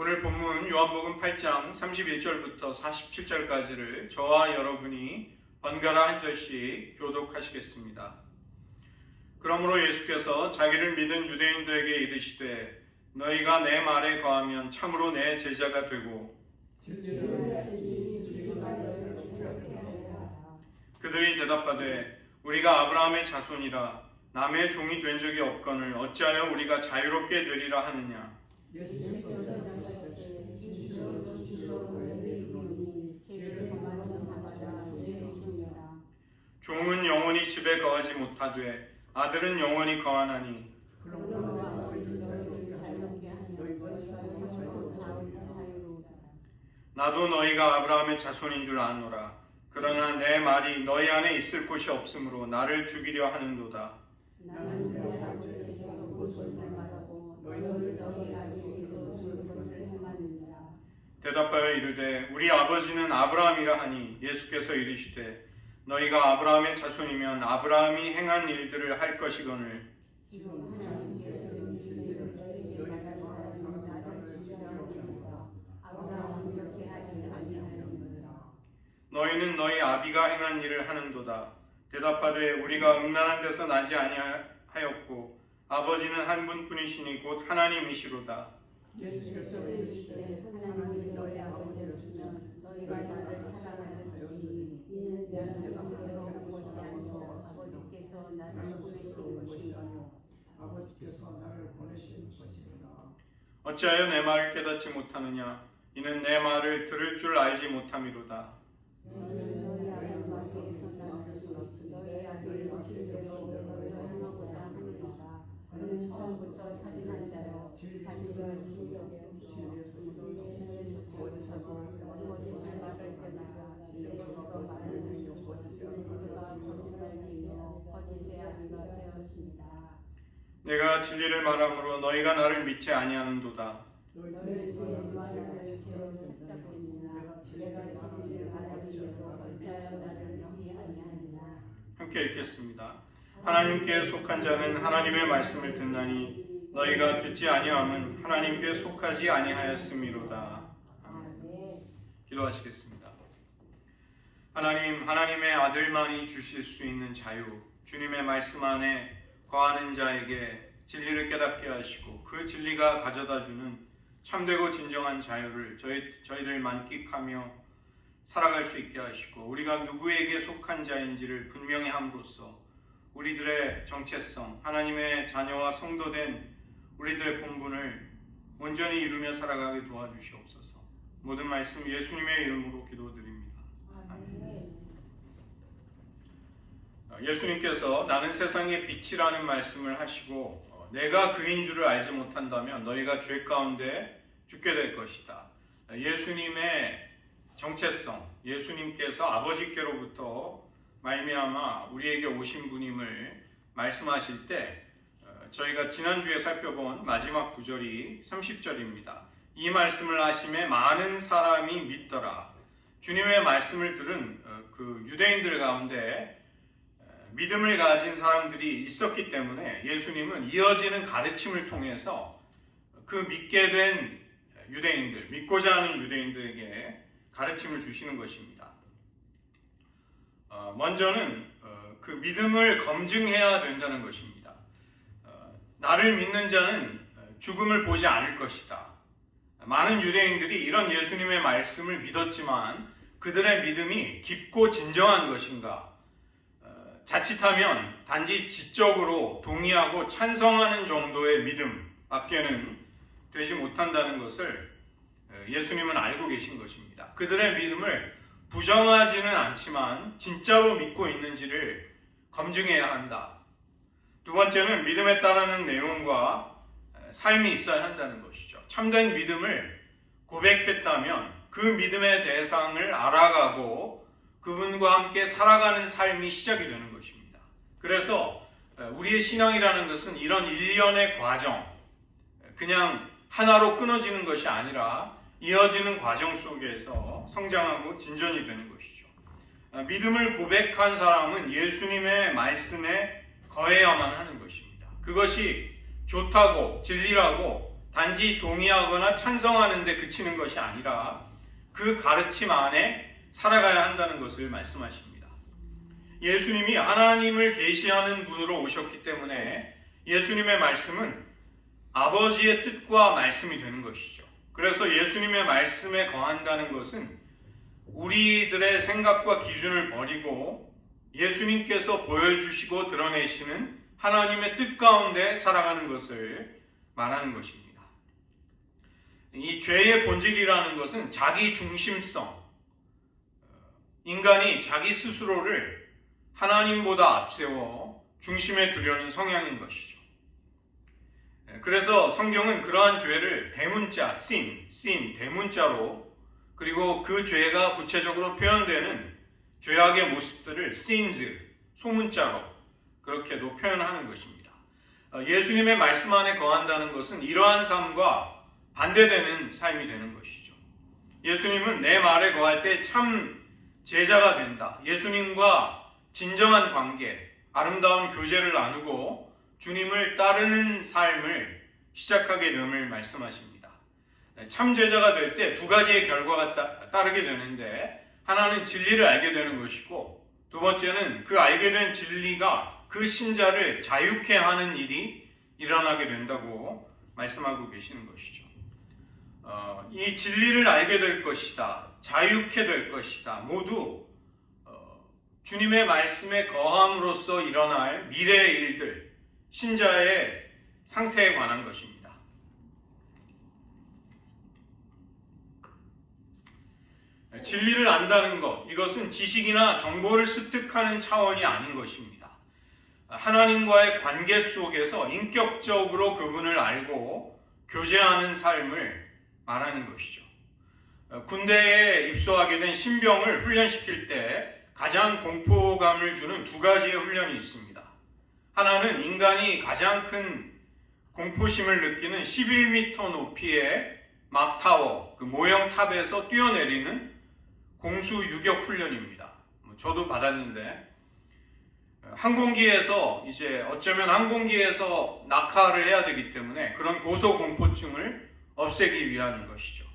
오늘 본문 요한복음 8장 31절부터 47절까지를 저와 여러분이 번갈아 한 절씩 교독하시겠습니다. 그러므로 예수께서 자기를 믿은 유대인들에게 이르시되 너희가 내 말에 거하면 참으로 내 제자가 되고 그들이 대답하되 우리가 아브라함의 자손이라 남의 종이 된 적이 없거늘 어찌하여 우리가 자유롭게 되리라 하느냐. 종은 영원히 집에 거하지 못하되 아들은 영원히 거하나니 나도 너희가 아브라함의 자손인 줄 아노라. 그러나 내 말이 너희 안에 있을 곳이 없으므로 나를 죽이려 하는도다. 대답하여 이르되 우리 아버지는 아브라함이라 하니 예수께서 이르시되 너희가 아브라함의 자손이면 아브라함이 행한 일들을 할 것이거늘 너희는 너희 아비가 행한 일을 하는도다. 대답하되 우리가 음란한 데서 나지 아니하였고 아버지는 한 분뿐이시니 곧 하나님이시로다. 예수께서 이르시되 하나님이 너희 아버지였으면 너희가 나를 사랑하였으니 이는 내가 스스로 온 것이 아니고 아버지께서 나를 보내신 것이요 아버지께서 나를 보내신 것이로다. 어찌하여 내 말을 깨닫지 못하느냐. 이는 내 말을 들을 줄 알지 못함이로다. 너희 아버지께서 너희 아들의 실대로 너희를 행하고자 하느니라. 그는 처음부터 살인한 자요 자기가 진리에서 거짓하고 거짓을 말할 때마다 내 것으로 말하는 그가 거짓말쟁이요 거짓의 아비가 되었습니다. 내가 진리를 말함으로 너희가 나를 믿지 아니하는도다. 너희들의 말을 죄로 붙잡고 있으나 내가 진리를 말하는데도 어찌하여 나를 믿지 아니하느냐. 함께 읽겠습니다. 하나님께 속한 자는 하나님의 말씀을 듣나니 너희가 듣지 아니함은 하나님께 속하지 아니하였음이로다. 아멘. 기도하시겠습니다. 하나님, 하나님의 아들만이 주실 수 있는 자유, 주님의 말씀 안에 거하는 자에게 진리를 깨닫게 하시고 그 진리가 가져다주는 참되고 진정한 자유를 저희를 만끽하며 살아갈 수 있게 하시고 우리가 누구에게 속한 자인지를 분명히 함으로써 우리들의 정체성, 하나님의 자녀와 성도된 우리들의 본분을 온전히 이루며 살아가게 도와주시옵소서. 모든 말씀 예수님의 이름으로 기도드립니다. 아멘. 예수님께서 나는 세상의 빛이라는 말씀을 하시고 내가 그인 줄을 알지 못한다면 너희가 죄 가운데 죽게 될 것이다. 예수님의 정체성, 예수님께서 아버지께로부터 말미암아 우리에게 오신 분임을 말씀하실 때 저희가 지난주에 살펴본 마지막 구절이 30절입니다. 이 말씀을 하심에 많은 사람이 믿더라. 주님의 말씀을 들은 그 유대인들 가운데 믿음을 가진 사람들이 있었기 때문에 예수님은 이어지는 가르침을 통해서 그 믿게 된 유대인들, 믿고자 하는 유대인들에게 가르침을 주시는 것입니다. 먼저는 그 믿음을 검증해야 된다는 것입니다. 나를 믿는 자는 죽음을 보지 않을 것이다. 많은 유대인들이 이런 예수님의 말씀을 믿었지만 그들의 믿음이 깊고 진정한 것인가? 자칫하면 단지 지적으로 동의하고 찬성하는 정도의 믿음밖에는 되지 못한다는 것을 예수님은 알고 계신 것입니다. 그들의 믿음을 부정하지는 않지만 진짜로 믿고 있는지를 검증해야 한다. 두 번째는 믿음에 따르는 내용과 삶이 있어야 한다는 것이죠. 참된 믿음을 고백했다면 그 믿음의 대상을 알아가고 그분과 함께 살아가는 삶이 시작이 되는 것입니다. 그래서 우리의 신앙이라는 것은 이런 일련의 과정, 그냥 하나로 끊어지는 것이 아니라 이어지는 과정 속에서 성장하고 진전이 되는 것이죠. 믿음을 고백한 사람은 예수님의 말씀에 거해야만 하는 것입니다. 그것이 좋다고 진리라고 단지 동의하거나 찬성하는 데 그치는 것이 아니라 그 가르침 안에 살아가야 한다는 것을 말씀하십니다. 예수님이 하나님을 계시하는 분으로 오셨기 때문에 예수님의 말씀은 아버지의 뜻과 말씀이 되는 것이죠. 그래서 예수님의 말씀에 거한다는 것은 우리들의 생각과 기준을 버리고 예수님께서 보여주시고 드러내시는 하나님의 뜻 가운데 살아가는 것을 말하는 것입니다. 이 죄의 본질이라는 것은 자기 중심성, 인간이 자기 스스로를 하나님보다 앞세워 중심에 두려는 성향인 것이죠. 그래서 성경은 그러한 죄를 대문자, sin, 대문자로, 그리고 그 죄가 구체적으로 표현되는 죄악의 모습들을 sins, 소문자로 그렇게도 표현하는 것입니다. 예수님의 말씀 안에 거한다는 것은 이러한 삶과 반대되는 삶이 되는 것이죠. 예수님은 내 말에 거할 때 참 제자가 된다. 예수님과 진정한 관계, 아름다운 교제를 나누고 주님을 따르는 삶을 시작하게 됨을 말씀하십니다. 참 제자가 될 때 두 가지의 결과가 따르게 되는데, 하나는 진리를 알게 되는 것이고, 두 번째는 그 알게 된 진리가 그 신자를 자유케 하는 일이 일어나게 된다고 말씀하고 계시는 것이죠. 이 진리를 알게 될 것이다, 자유케 될 것이다, 모두 주님의 말씀에 거함으로써 일어날 미래의 일들, 신자의 상태에 관한 것입니다. 진리를 안다는 것, 이것은 지식이나 정보를 습득하는 차원이 아닌 것입니다. 하나님과의 관계 속에서 인격적으로 그분을 알고 교제하는 삶을 말하는 것이죠. 군대에 입소하게 된 신병을 훈련시킬 때 가장 공포감을 주는 두 가지의 훈련이 있습니다. 하나는 인간이 가장 큰 공포심을 느끼는 11m 높이의 막타워, 그 모형 탑에서 뛰어내리는 공수 유격 훈련입니다. 저도 받았는데, 항공기에서 이제 어쩌면 항공기에서 낙하를 해야 되기 때문에 그런 고소공포증을 없애기 위한 것이죠.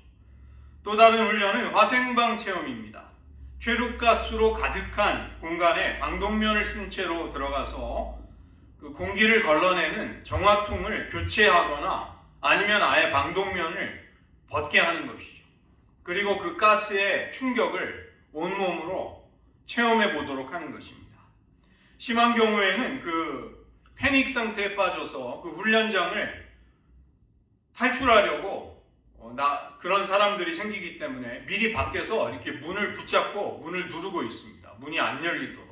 또 다른 훈련은 화생방 체험입니다. 최루가스로 가득한 공간에 방독면을 쓴 채로 들어가서 그 공기를 걸러내는 정화통을 교체하거나 아니면 아예 방독면을 벗게 하는 것이죠. 그리고 그 가스의 충격을 온몸으로 체험해 보도록 하는 것입니다. 심한 경우에는 그 패닉 상태에 빠져서 그 훈련장을 탈출하려고 그런 사람들이 생기기 때문에 미리 밖에서 이렇게 문을 붙잡고 문을 누르고 있습니다. 문이 안 열리도록.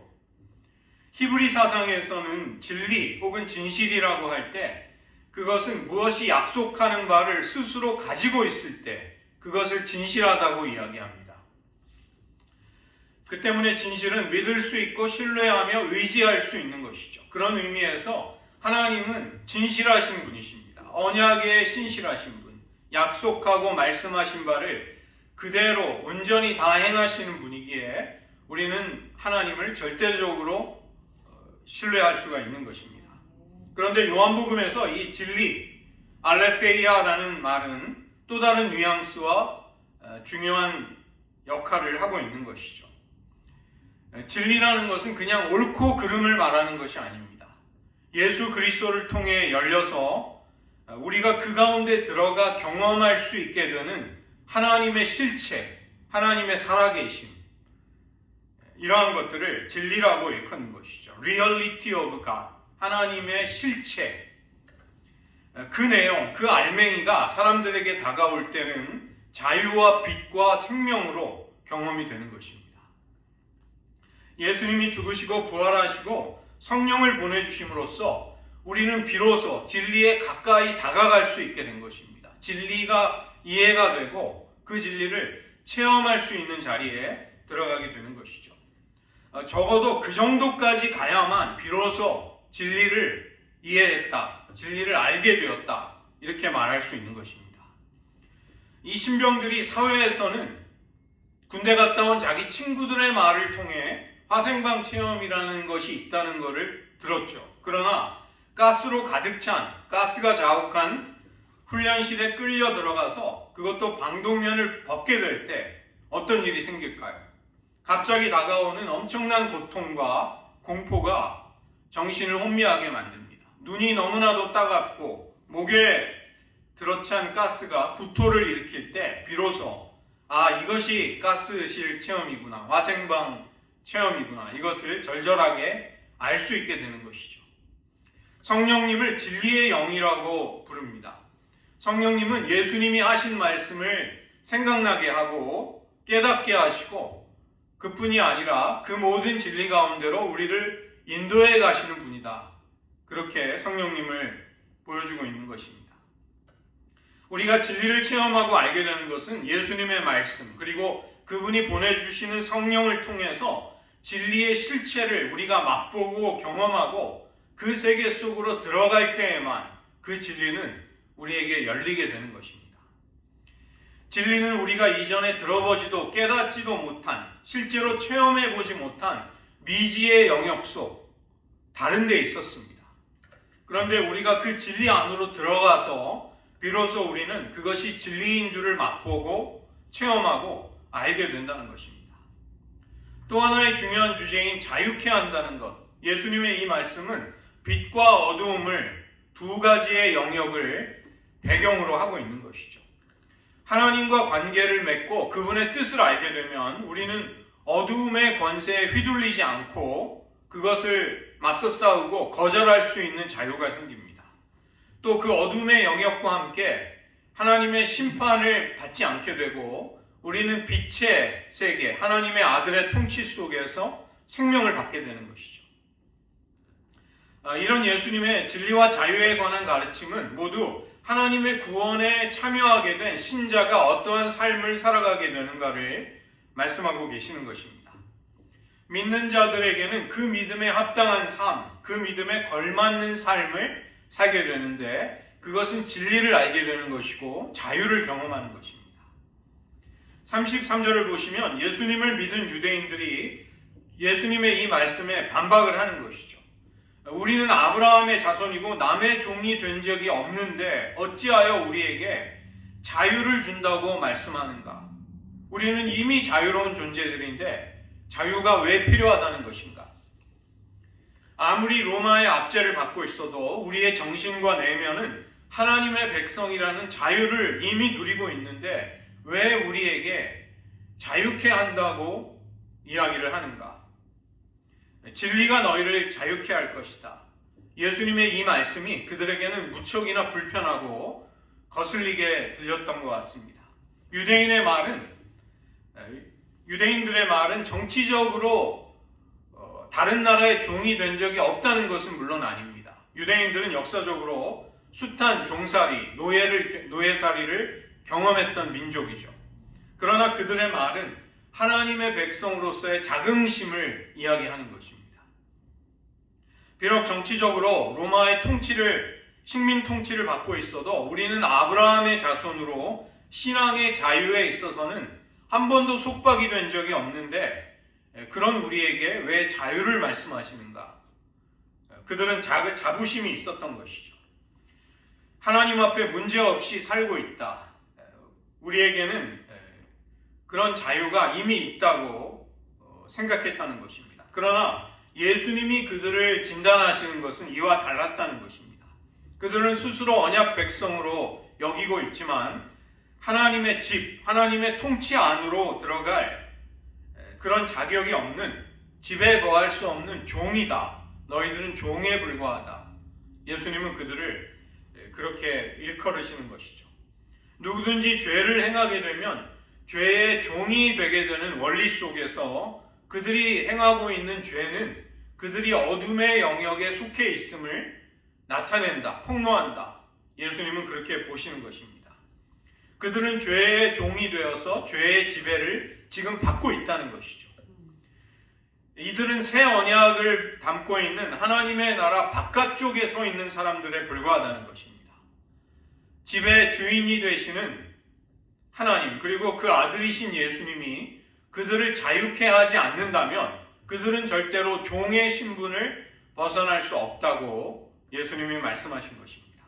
히브리 사상에서는 진리 혹은 진실이라고 할 때 그것은 무엇이 약속하는 바를 스스로 가지고 있을 때 그것을 진실하다고 이야기합니다. 그 때문에 진실은 믿을 수 있고 신뢰하며 의지할 수 있는 것이죠. 그런 의미에서 하나님은 진실하신 분이십니다. 언약에 신실하신 분, 약속하고 말씀하신 바를 그대로 온전히 다 행하시는 분이기에 우리는 하나님을 절대적으로 신뢰할 수가 있는 것입니다. 그런데 요한복음에서 이 진리, 알레테이아라는 말은 또 다른 뉘앙스와 중요한 역할을 하고 있는 것이죠. 진리라는 것은 그냥 옳고 그름을 말하는 것이 아닙니다. 예수 그리스도를 통해 열려서 우리가 그 가운데 들어가 경험할 수 있게 되는 하나님의 실체, 하나님의 살아계심, 이러한 것들을 진리라고 일컫는 것이죠. Reality of God, 하나님의 실체, 그 내용, 그 알맹이가 사람들에게 다가올 때는 자유와 빛과 생명으로 경험이 되는 것입니다. 예수님이 죽으시고 부활하시고 성령을 보내주심으로써 우리는 비로소 진리에 가까이 다가갈 수 있게 된 것입니다. 진리가 이해가 되고 그 진리를 체험할 수 있는 자리에 들어가게 되는 것이죠. 적어도 그 정도까지 가야만 비로소 진리를 이해했다, 진리를 알게 되었다, 이렇게 말할 수 있는 것입니다. 이 신병들이 사회에서는 군대 갔다 온 자기 친구들의 말을 통해 화생방 체험이라는 것이 있다는 것을 들었죠. 그러나 가스로 가득 찬, 가스가 자욱한 훈련실에 끌려 들어가서 그것도 방독면을 벗게 될 때 어떤 일이 생길까요? 갑자기 다가오는 엄청난 고통과 공포가 정신을 혼미하게 만듭니다. 눈이 너무나도 따갑고 목에 들어찬 가스가 구토를 일으킬 때 비로소 이것이 가스실 체험이구나, 화생방 체험이구나, 이것을 절절하게 알 수 있게 되는 것이죠. 성령님을 진리의 영이라고 부릅니다. 성령님은 예수님이 하신 말씀을 생각나게 하고 깨닫게 하시고 그뿐이 아니라 그 모든 진리 가운데로 우리를 인도해 가시는 분이다. 그렇게 성령님을 보여주고 있는 것입니다. 우리가 진리를 체험하고 알게 되는 것은 예수님의 말씀 그리고 그분이 보내주시는 성령을 통해서 진리의 실체를 우리가 맛보고 경험하고 그 세계 속으로 들어갈 때에만 그 진리는 우리에게 열리게 되는 것입니다. 진리는 우리가 이전에 들어보지도 깨닫지도 못한, 실제로 체험해보지 못한 미지의 영역 속 다른 데 있었습니다. 그런데 우리가 그 진리 안으로 들어가서 비로소 우리는 그것이 진리인 줄을 맛보고 체험하고 알게 된다는 것입니다. 또 하나의 중요한 주제인 자유케 한다는 것. 예수님의 이 말씀은 빛과 어두움을 두 가지의 영역을 배경으로 하고 있는 것이죠. 하나님과 관계를 맺고 그분의 뜻을 알게 되면 우리는 어두움의 권세에 휘둘리지 않고 그것을 맞서 싸우고 거절할 수 있는 자유가 생깁니다. 또 그 어둠의 영역과 함께 하나님의 심판을 받지 않게 되고 우리는 빛의 세계, 하나님의 아들의 통치 속에서 생명을 받게 되는 것이죠. 이런 예수님의 진리와 자유에 관한 가르침은 모두 하나님의 구원에 참여하게 된 신자가 어떠한 삶을 살아가게 되는가를 말씀하고 계시는 것입니다. 믿는 자들에게는 그 믿음에 합당한 삶, 그 믿음에 걸맞는 삶을 살게 되는데 그것은 진리를 알게 되는 것이고 자유를 경험하는 것입니다. 33절을 보시면 예수님을 믿은 유대인들이 예수님의 이 말씀에 반박을 하는 것이죠. 우리는 아브라함의 자손이고 남의 종이 된 적이 없는데 어찌하여 우리에게 자유를 준다고 말씀하는가? 우리는 이미 자유로운 존재들인데 자유가 왜 필요하다는 것인가? 아무리 로마의 압제를 받고 있어도 우리의 정신과 내면은 하나님의 백성이라는 자유를 이미 누리고 있는데 왜 우리에게 자유케 한다고 이야기를 하는가? 진리가 너희를 자유케 할 것이다. 예수님의 이 말씀이 그들에게는 무척이나 불편하고 거슬리게 들렸던 것 같습니다. 유대인들의 말은 정치적으로 다른 나라의 종이 된 적이 없다는 것은 물론 아닙니다. 유대인들은 역사적으로 숱한 종살이, 노예살이를 경험했던 민족이죠. 그러나 그들의 말은 하나님의 백성으로서의 자긍심을 이야기하는 것입니다. 비록 정치적으로 로마의 식민 통치를 받고 있어도 우리는 아브라함의 자손으로 신앙의 자유에 있어서는 한 번도 속박이 된 적이 없는데 그런 우리에게 왜 자유를 말씀하시는가? 그들은 자부심이 있었던 것이죠. 하나님 앞에 문제없이 살고 있다. 우리에게는 그런 자유가 이미 있다고 생각했다는 것입니다. 그러나 예수님이 그들을 진단하시는 것은 이와 달랐다는 것입니다. 그들은 스스로 언약 백성으로 여기고 있지만 하나님의 집, 하나님의 통치 안으로 들어갈 그런 자격이 없는, 집에 거할 수 없는 종이다. 너희들은 종에 불과하다. 예수님은 그들을 그렇게 일컬으시는 것이죠. 누구든지 죄를 행하게 되면 죄의 종이 되게 되는 원리 속에서 그들이 행하고 있는 죄는 그들이 어둠의 영역에 속해 있음을 나타낸다, 폭로한다. 예수님은 그렇게 보시는 것입니다. 그들은 죄의 종이 되어서 죄의 지배를 지금 받고 있다는 것이죠. 이들은 새 언약을 담고 있는 하나님의 나라 바깥쪽에 서 있는 사람들에 불과하다는 것입니다. 집의 주인이 되시는 하나님, 그리고 그 아들이신 예수님이 그들을 자유케 하지 않는다면 그들은 절대로 종의 신분을 벗어날 수 없다고 예수님이 말씀하신 것입니다.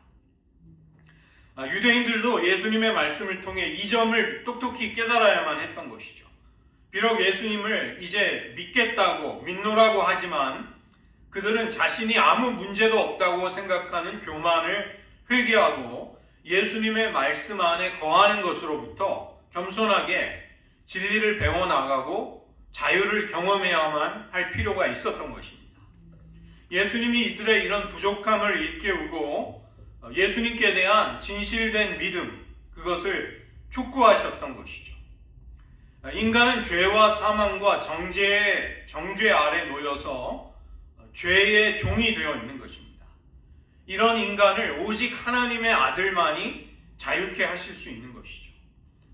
유대인들도 예수님의 말씀을 통해 이 점을 똑똑히 깨달아야만 했던 것이죠. 비록 예수님을 이제 믿노라고 하지만 그들은 자신이 아무 문제도 없다고 생각하는 교만을 회개하고 예수님의 말씀 안에 거하는 것으로부터 겸손하게 진리를 배워나가고 자유를 경험해야만 할 필요가 있었던 것입니다. 예수님이 이들의 이런 부족함을 일깨우고 예수님께 대한 진실된 믿음, 그것을 촉구하셨던 것이죠. 인간은 죄와 사망과 정죄 아래 놓여서 죄의 종이 되어 있는 것입니다. 이런 인간을 오직 하나님의 아들만이 자유케 하실 수 있는 것이죠.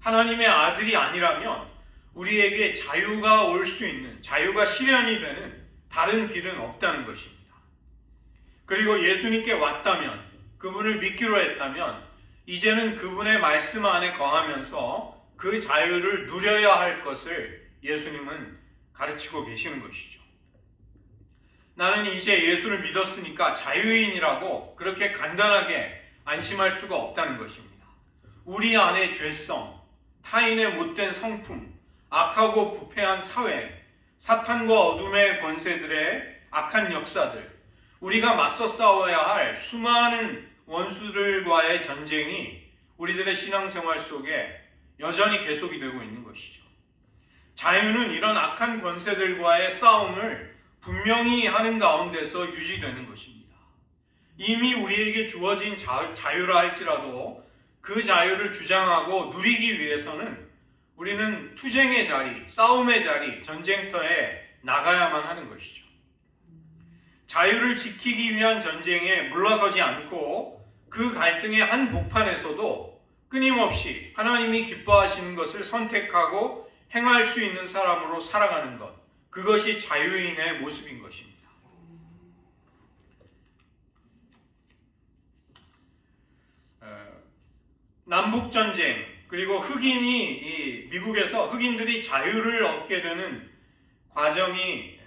하나님의 아들이 아니라면 우리에게 자유가 올 수 있는, 자유가 실현이 되는 다른 길은 없다는 것입니다. 그리고 예수님께 왔다면, 그분을 믿기로 했다면 이제는 그분의 말씀 안에 거하면서 그 자유를 누려야 할 것을 예수님은 가르치고 계시는 것이죠. 나는 이제 예수를 믿었으니까 자유인이라고 그렇게 간단하게 안심할 수가 없다는 것입니다. 우리 안의 죄성, 타인의 못된 성품, 악하고 부패한 사회, 사탄과 어둠의 권세들의 악한 역사들, 우리가 맞서 싸워야 할 수많은 원수들과의 전쟁이 우리들의 신앙생활 속에 여전히 계속이 되고 있는 것이죠. 자유는 이런 악한 권세들과의 싸움을 분명히 하는 가운데서 유지되는 것입니다. 이미 우리에게 주어진 자유라 할지라도 그 자유를 주장하고 누리기 위해서는 우리는 투쟁의 자리, 싸움의 자리, 전쟁터에 나가야만 하는 것이죠. 자유를 지키기 위한 전쟁에 물러서지 않고 그 갈등의 한 복판에서도 끊임없이 하나님이 기뻐하시는 것을 선택하고 행할 수 있는 사람으로 살아가는 것, 그것이 자유인의 모습인 것입니다. 남북전쟁, 그리고 미국에서 흑인들이 자유를 얻게 되는 과정이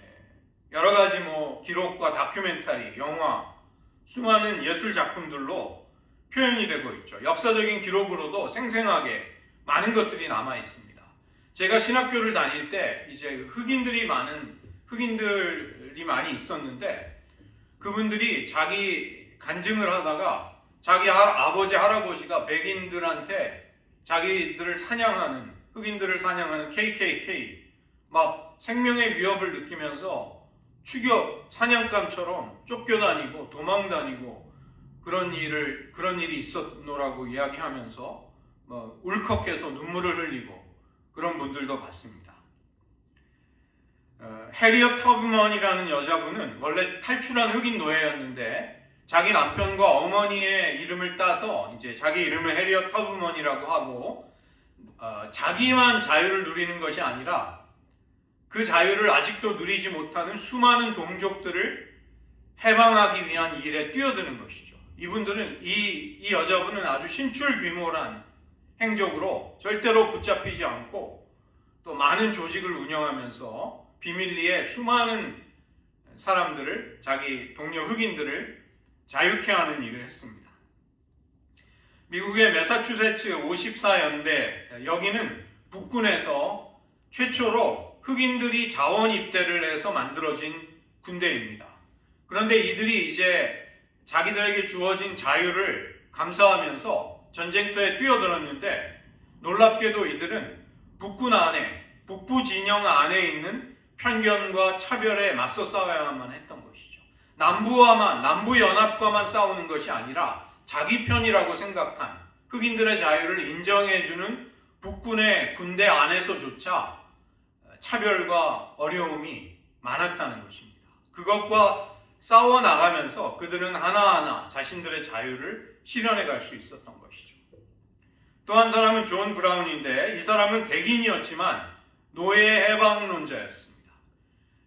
여러 가지 기록과 다큐멘터리, 영화, 수많은 예술 작품들로 표현이 되고 있죠. 역사적인 기록으로도 생생하게 많은 것들이 남아 있습니다. 제가 신학교를 다닐 때 이제 흑인들이 많이 있었는데 그분들이 자기 간증을 하다가 자기 아버지, 할아버지가 백인들한테 자기들을 사냥하는, 흑인들을 사냥하는 KKK, 막 생명의 위협을 느끼면서 추격, 사냥감처럼 쫓겨다니고 도망다니고 그런 일이 있었노라고 이야기하면서 울컥해서 눈물을 흘리고 그런 분들도 봤습니다. 해리엇 터브먼이라는 여자분은 원래 탈출한 흑인 노예였는데 자기 남편과 어머니의 이름을 따서 이제 자기 이름을 해리엇 터브먼이라고 하고 자기만 자유를 누리는 것이 아니라 그 자유를 아직도 누리지 못하는 수많은 동족들을 해방하기 위한 일에 뛰어드는 것이죠. 이분들은 이 여자분은 아주 신출귀몰한 행적으로 절대로 붙잡히지 않고 또 많은 조직을 운영하면서 비밀리에 수많은 사람들을, 자기 동료 흑인들을 자유케 하는 일을 했습니다. 미국의 매사추세츠 54연대, 여기는 북군에서 최초로 흑인들이 자원 입대를 해서 만들어진 군대입니다. 그런데 이들이 이제 자기들에게 주어진 자유를 감사하면서 전쟁터에 뛰어들었는데 놀랍게도 이들은 북군 안에, 북부 진영 안에 있는 편견과 차별에 맞서 싸워야만 했던 것이죠. 남부연합과만 싸우는 것이 아니라 자기 편이라고 생각한 흑인들의 자유를 인정해주는 북군의 군대 안에서조차 차별과 어려움이 많았다는 것입니다. 그것과 싸워나가면서 그들은 하나하나 자신들의 자유를 실현해 갈 수 있었던 것이죠. 또 한 사람은 존 브라운인데 이 사람은 백인이었지만 노예 해방론자였습니다.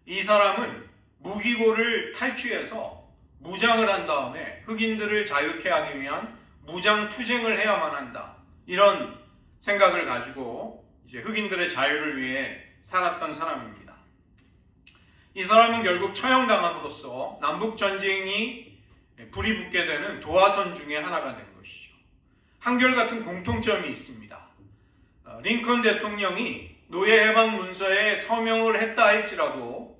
이 사람은 무기고를 탈취해서 무장을 한 다음에 흑인들을 자유케 하기 위한 무장 투쟁을 해야만 한다, 이런 생각을 가지고 이제 흑인들의 자유를 위해 살았던 사람입니다. 이 사람은 결국 처형당함으로써 남북전쟁이 불이 붙게 되는 도화선 중에 하나가 된 것이죠. 한결같은 공통점이 있습니다. 링컨 대통령이 노예 해방 문서에 서명을 했다 할지라도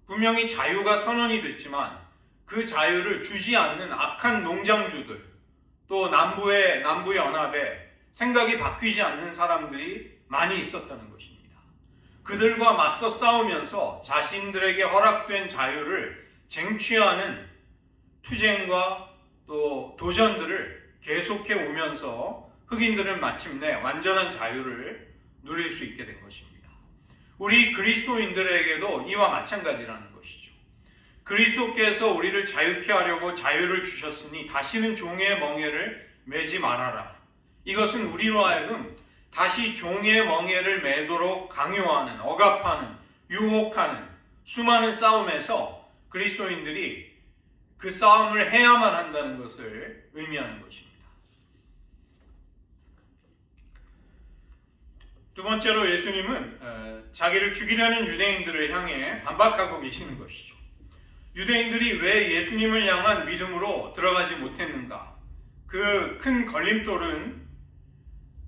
분명히 자유가 선언이 됐지만 그 자유를 주지 않는 악한 농장주들, 또 남부연합에 생각이 바뀌지 않는 사람들이 많이 있었다는 것입니다. 그들과 맞서 싸우면서 자신들에게 허락된 자유를 쟁취하는 투쟁과 또 도전들을 계속해 오면서 흑인들은 마침내 완전한 자유를 누릴 수 있게 된 것입니다. 우리 그리스도인들에게도 이와 마찬가지라는 것이죠. 그리스도께서 우리를 자유케 하려고 자유를 주셨으니 다시는 종의 멍에를 매지 말아라. 이것은 우리로 하여금 다시 종의 멍에를 매도록 강요하는, 억압하는, 유혹하는 수많은 싸움에서 그리스도인들이 그 싸움을 해야만 한다는 것을 의미하는 것입니다. 두 번째로 예수님은 자기를 죽이려는 유대인들을 향해 반박하고 계시는 것이죠. 유대인들이 왜 예수님을 향한 믿음으로 들어가지 못했는가? 그 큰 걸림돌은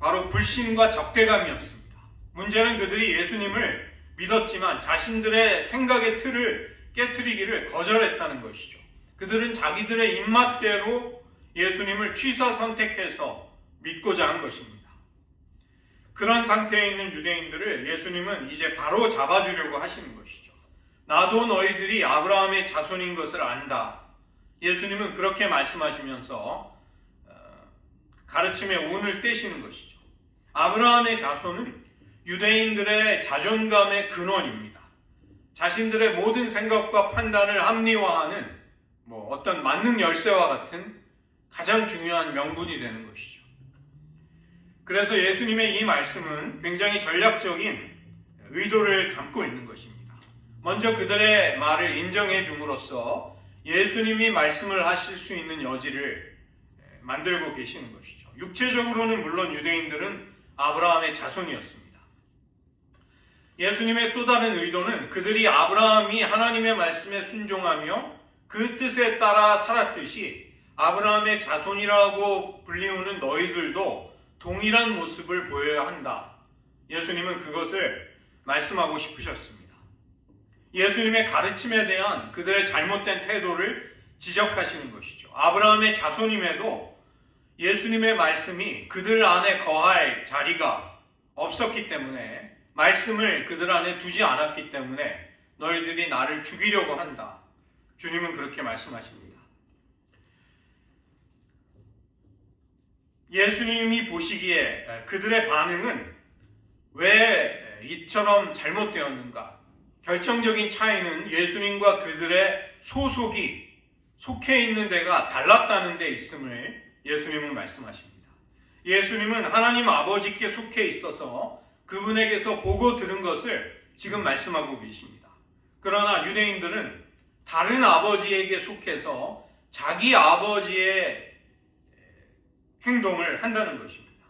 바로 불신과 적대감이었습니다. 문제는 그들이 예수님을 믿었지만 자신들의 생각의 틀을 깨트리기를 거절했다는 것이죠. 그들은 자기들의 입맛대로 예수님을 취사 선택해서 믿고자 한 것입니다. 그런 상태에 있는 유대인들을 예수님은 이제 바로 잡아주려고 하시는 것이죠. 나도 너희들이 아브라함의 자손인 것을 안다. 예수님은 그렇게 말씀하시면서 가르침의 운을 떼시는 것이죠. 아브라함의 자손은 유대인들의 자존감의 근원입니다. 자신들의 모든 생각과 판단을 합리화하는 어떤 만능 열쇠와 같은 가장 중요한 명분이 되는 것이죠. 그래서 예수님의 이 말씀은 굉장히 전략적인 의도를 담고 있는 것입니다. 먼저 그들의 말을 인정해 줌으로써 예수님이 말씀을 하실 수 있는 여지를 만들고 계시는 것이죠. 육체적으로는 물론 유대인들은 아브라함의 자손이었습니다. 예수님의 또 다른 의도는 그들이 아브라함이 하나님의 말씀에 순종하며 그 뜻에 따라 살았듯이 아브라함의 자손이라고 불리우는 너희들도 동일한 모습을 보여야 한다. 예수님은 그것을 말씀하고 싶으셨습니다. 예수님의 가르침에 대한 그들의 잘못된 태도를 지적하시는 것이죠. 아브라함의 자손임에도 예수님의 말씀이 그들 안에 거할 자리가 없었기 때문에, 말씀을 그들 안에 두지 않았기 때문에 너희들이 나를 죽이려고 한다. 주님은 그렇게 말씀하십니다. 예수님이 보시기에 그들의 반응은 왜 이처럼 잘못되었는가? 결정적인 차이는 예수님과 그들의 소속이 속해 있는 데가 달랐다는 데 있음을 예수님은 말씀하십니다. 예수님은 하나님 아버지께 속해 있어서 그분에게서 보고 들은 것을 지금 말씀하고 계십니다. 그러나 유대인들은 다른 아버지에게 속해서 자기 아버지의 행동을 한다는 것입니다.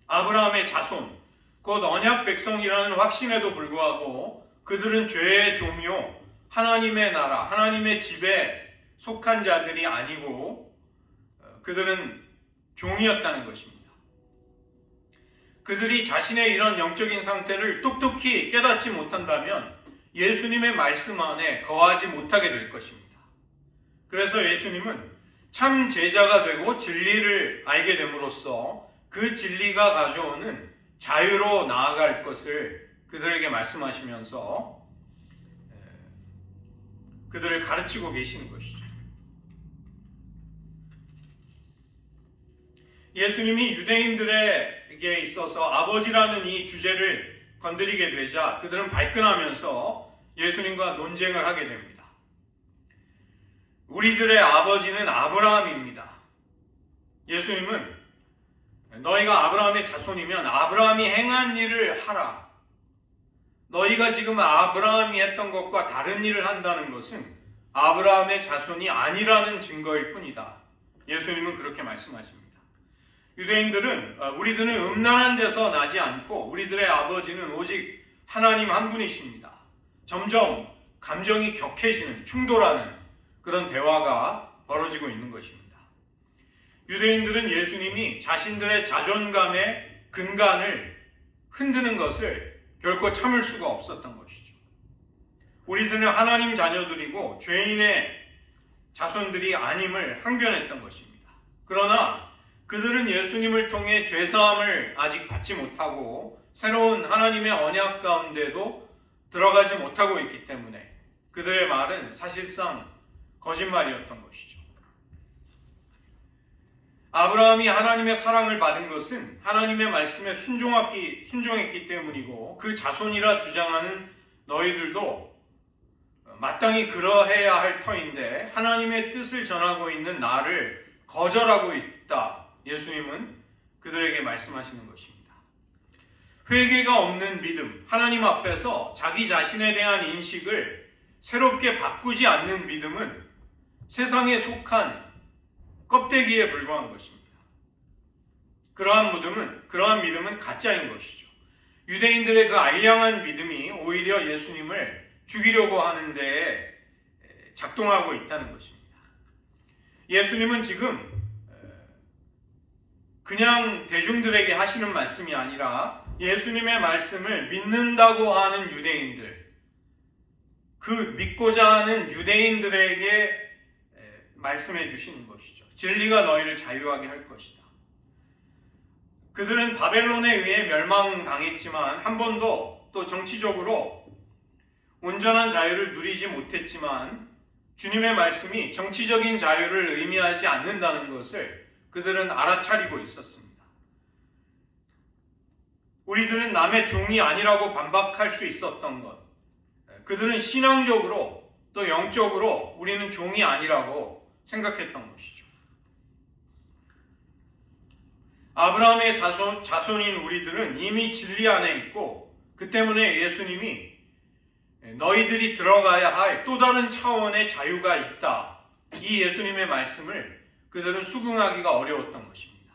아브라함의 자손, 곧 언약 백성이라는 확신에도 불구하고 그들은 죄의 종이요, 하나님의 나라, 하나님의 집에 속한 자들이 아니고 그들은 종이었다는 것입니다. 그들이 자신의 이런 영적인 상태를 똑똑히 깨닫지 못한다면 예수님의 말씀 안에 거하지 못하게 될 것입니다. 그래서 예수님은 참 제자가 되고 진리를 알게 됨으로써 그 진리가 가져오는 자유로 나아갈 것을 그들에게 말씀하시면서 그들을 가르치고 계시는 것이죠. 예수님이 유대인들에게 있어서 아버지라는 이 주제를 건드리게 되자 그들은 발끈하면서 예수님과 논쟁을 하게 됩니다. 우리들의 아버지는 아브라함입니다. 예수님은 너희가 아브라함의 자손이면 아브라함이 행한 일을 하라. 너희가 지금 아브라함이 했던 것과 다른 일을 한다는 것은 아브라함의 자손이 아니라는 증거일 뿐이다. 예수님은 그렇게 말씀하십니다. 유대인들은 우리들은 음란한 데서 나지 않고 우리들의 아버지는 오직 하나님 한 분이십니다. 점점 감정이 격해지는, 충돌하는 그런 대화가 벌어지고 있는 것입니다. 유대인들은 예수님이 자신들의 자존감의 근간을 흔드는 것을 결코 참을 수가 없었던 것이죠. 우리들은 하나님 자녀들이고 죄인의 자손들이 아님을 항변했던 것입니다. 그러나 그들은 예수님을 통해 죄사함을 아직 받지 못하고 새로운 하나님의 언약 가운데도 들어가지 못하고 있기 때문에 그들의 말은 사실상 거짓말이었던 것이죠. 아브라함이 하나님의 사랑을 받은 것은 하나님의 말씀에 순종했기 때문이고 그 자손이라 주장하는 너희들도 마땅히 그러해야 할 터인데 하나님의 뜻을 전하고 있는 나를 거절하고 있다. 예수님은 그들에게 말씀하시는 것입니다. 회개가 없는 믿음, 하나님 앞에서 자기 자신에 대한 인식을 새롭게 바꾸지 않는 믿음은 세상에 속한 껍데기에 불과한 것입니다. 그러한 믿음은 가짜인 것이죠. 유대인들의 그 알량한 믿음이 오히려 예수님을 죽이려고 하는 데에 작동하고 있다는 것입니다. 예수님은 지금 그냥 대중들에게 하시는 말씀이 아니라 예수님의 말씀을 믿는다고 하는 유대인들, 그 믿고자 하는 유대인들에게 말씀해 주시는 것이죠. 진리가 너희를 자유하게 할 것이다. 그들은 바벨론에 의해 멸망당했지만 한 번도 또 정치적으로 온전한 자유를 누리지 못했지만 주님의 말씀이 정치적인 자유를 의미하지 않는다는 것을 그들은 알아차리고 있었습니다. 우리들은 남의 종이 아니라고 반박할 수 있었던 것, 그들은 신앙적으로 또 영적으로 우리는 종이 아니라고 생각했던 것이죠. 아브라함의 자손인 우리들은 이미 진리 안에 있고 그 때문에 예수님이 너희들이 들어가야 할 또 다른 차원의 자유가 있다. 이 예수님의 말씀을 그들은 수긍하기가 어려웠던 것입니다.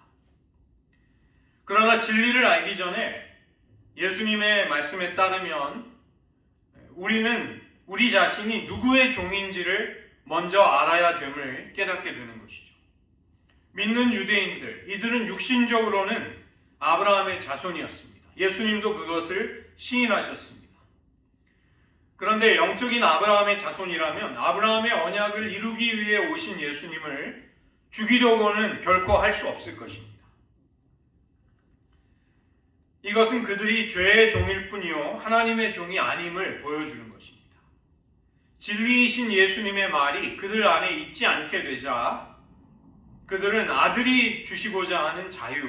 그러나 진리를 알기 전에 예수님의 말씀에 따르면 우리는 우리 자신이 누구의 종인지를 먼저 알아야 됨을 깨닫게 되는 것이죠. 믿는 유대인들, 이들은 육신적으로는 아브라함의 자손이었습니다. 예수님도 그것을 시인하셨습니다. 그런데 영적인 아브라함의 자손이라면 아브라함의 언약을 이루기 위해 오신 예수님을 죽이려고는 결코 할 수 없을 것입니다. 이것은 그들이 죄의 종일 뿐이요 하나님의 종이 아님을 보여주는 것입니다. 진리이신 예수님의 말이 그들 안에 있지 않게 되자 그들은 아들이 주시고자 하는 자유,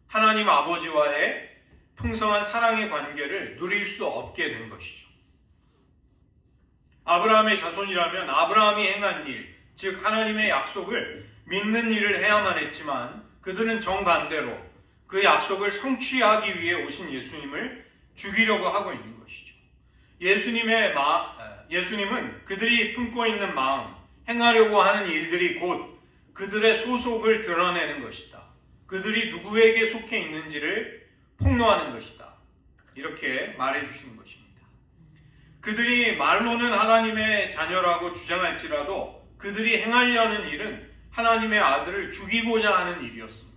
하나님 아버지와의 풍성한 사랑의 관계를 누릴 수 없게 된 것이죠. 아브라함의 자손이라면 아브라함이 행한 일, 즉 하나님의 약속을 믿는 일을 해야만 했지만 그들은 정반대로 그 약속을 성취하기 위해 오신 예수님을 죽이려고 하고 있는 것이죠. 예수님은 그들이 품고 있는 마음, 행하려고 하는 일들이 곧 그들의 소속을 드러내는 것이다. 그들이 누구에게 속해 있는지를 폭로하는 것이다. 이렇게 말해주시는 것입니다. 그들이 말로는 하나님의 자녀라고 주장할지라도 그들이 행하려는 일은 하나님의 아들을 죽이고자 하는 일이었습니다.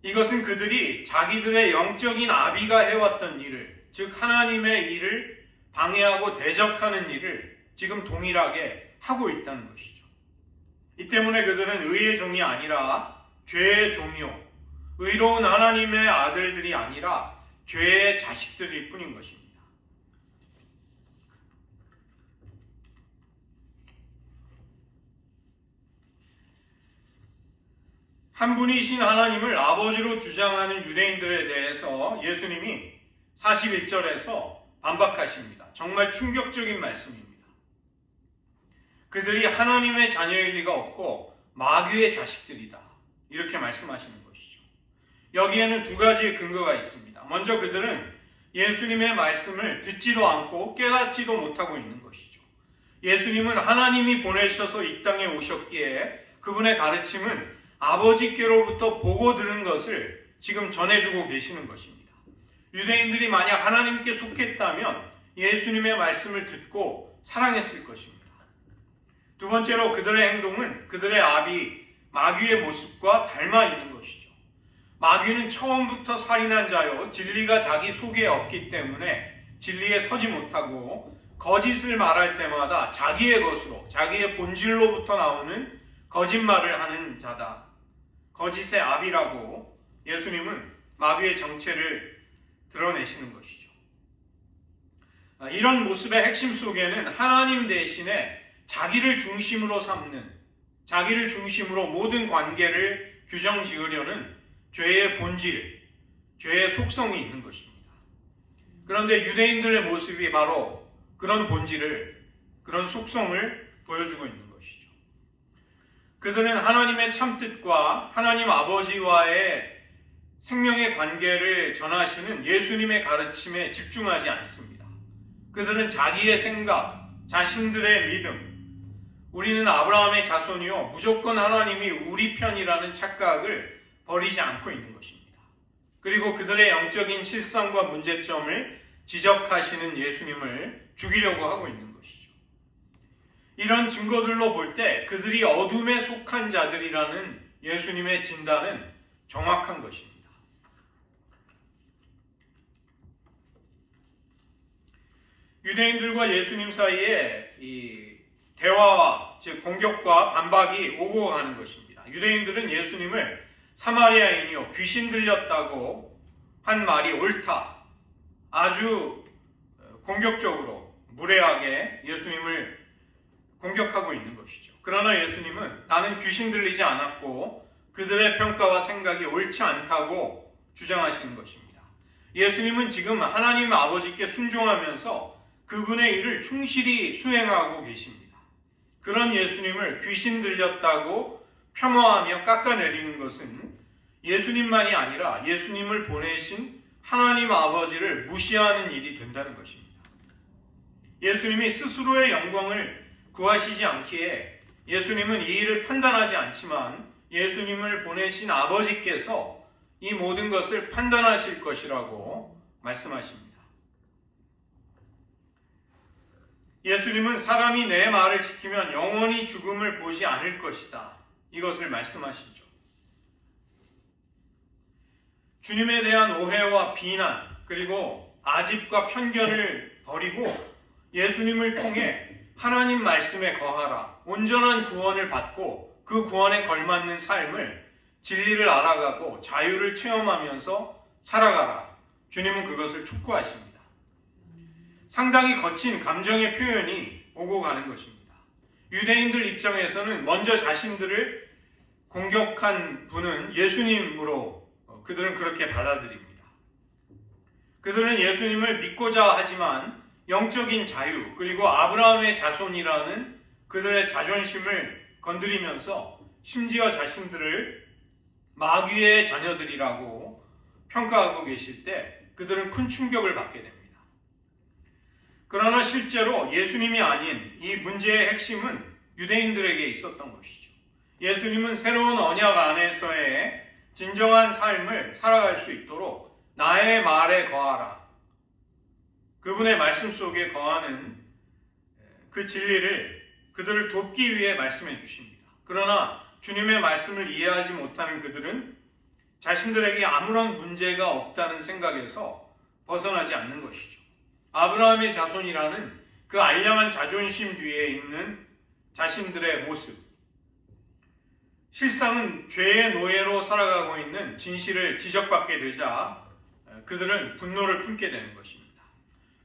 이것은 그들이 자기들의 영적인 아비가 해왔던 일을, 즉 하나님의 일을 방해하고 대적하는 일을 지금 동일하게 하고 있다는 것이죠. 이 때문에 그들은 의의 종이 아니라 죄의 종이요, 의로운 하나님의 아들들이 아니라 죄의 자식들일 뿐인 것입니다. 한 분이신 하나님을 아버지로 주장하는 유대인들에 대해서 예수님이 41절에서 반박하십니다. 정말 충격적인 말씀입니다. 그들이 하나님의 자녀일 리가 없고 마귀의 자식들이다. 이렇게 말씀하시는 것이죠. 여기에는 두 가지의 근거가 있습니다. 먼저 그들은 예수님의 말씀을 듣지도 않고 깨닫지도 못하고 있는 것이죠. 예수님은 하나님이 보내셔서 이 땅에 오셨기에 그분의 가르침은 아버지께로부터 보고 들은 것을 지금 전해주고 계시는 것입니다. 유대인들이 만약 하나님께 속했다면 예수님의 말씀을 듣고 사랑했을 것입니다. 두 번째로 그들의 행동은 그들의 아비 마귀의 모습과 닮아 있는 것이죠. 마귀는 처음부터 살인한 자요, 진리가 자기 속에 없기 때문에 진리에 서지 못하고 거짓을 말할 때마다 자기의 것으로, 자기의 본질로부터 나오는 거짓말을 하는 자다. 거짓의 아비라고 예수님은 마귀의 정체를 드러내시는 것이죠. 이런 모습의 핵심 속에는 하나님 대신에 자기를 중심으로 삼는, 자기를 중심으로 모든 관계를 규정 지으려는 죄의 본질, 죄의 속성이 있는 것입니다. 그런데 유대인들의 모습이 바로 그런 본질을, 그런 속성을 보여주고 있는 것이죠. 그들은 하나님의 참뜻과 하나님 아버지와의 생명의 관계를 전하시는 예수님의 가르침에 집중하지 않습니다. 그들은 자기의 생각, 자신들의 믿음, 우리는 아브라함의 자손이요, 무조건 하나님이 우리 편이라는 착각을 버리지 않고 있는 것입니다. 그리고 그들의 영적인 실상과 문제점을 지적하시는 예수님을 죽이려고 하고 있는 것이죠. 이런 증거들로 볼 때 그들이 어둠에 속한 자들이라는 예수님의 진단은 정확한 것입니다. 유대인들과 예수님 사이에 이 대화와 즉 공격과 반박이 오고 가는 것입니다. 유대인들은 예수님을 사마리아인이요 귀신 들렸다고 한 말이 옳다, 아주 공격적으로 무례하게 예수님을 공격하고 있는 것이죠. 그러나 예수님은 나는 귀신 들리지 않았고 그들의 평가와 생각이 옳지 않다고 주장하시는 것입니다. 예수님은 지금 하나님 아버지께 순종하면서 그분의 일을 충실히 수행하고 계십니다. 그런 예수님을 귀신 들렸다고 폄하하며 깎아내리는 것은 예수님만이 아니라 예수님을 보내신 하나님 아버지를 무시하는 일이 된다는 것입니다. 예수님이 스스로의 영광을 구하시지 않기에 예수님은 이 일을 판단하지 않지만 예수님을 보내신 아버지께서 이 모든 것을 판단하실 것이라고 말씀하십니다. 예수님은 사람이 내 말을 지키면 영원히 죽음을 보지 않을 것이다, 이것을 말씀하시죠. 주님에 대한 오해와 비난, 그리고 아집과 편견을 버리고 예수님을 통해 하나님 말씀에 거하라, 온전한 구원을 받고 그 구원에 걸맞는 삶을, 진리를 알아가고 자유를 체험하면서 살아가라. 주님은 그것을 촉구하십니다. 상당히 거친 감정의 표현이 오고 가는 것입니다. 유대인들 입장에서는 먼저 자신들을 공격한 분은 예수님으로 그들은 그렇게 받아들입니다. 그들은 예수님을 믿고자 하지만 영적인 자유, 그리고 아브라함의 자손이라는 그들의 자존심을 건드리면서 심지어 자신들을 마귀의 자녀들이라고 평가하고 계실 때 그들은 큰 충격을 받게 됩니다. 그러나 실제로 예수님이 아닌 이 문제의 핵심은 유대인들에게 있었던 것이죠. 예수님은 새로운 언약 안에서의 진정한 삶을 살아갈 수 있도록 나의 말에 거하라, 그분의 말씀 속에 거하는 그 진리를 그들을 돕기 위해 말씀해 주십니다. 그러나 주님의 말씀을 이해하지 못하는 그들은 자신들에게 아무런 문제가 없다는 생각에서 벗어나지 않는 것이죠. 아브라함의 자손이라는 그 알량한 자존심 뒤에 있는 자신들의 모습, 실상은 죄의 노예로 살아가고 있는 진실을 지적받게 되자 그들은 분노를 품게 되는 것입니다.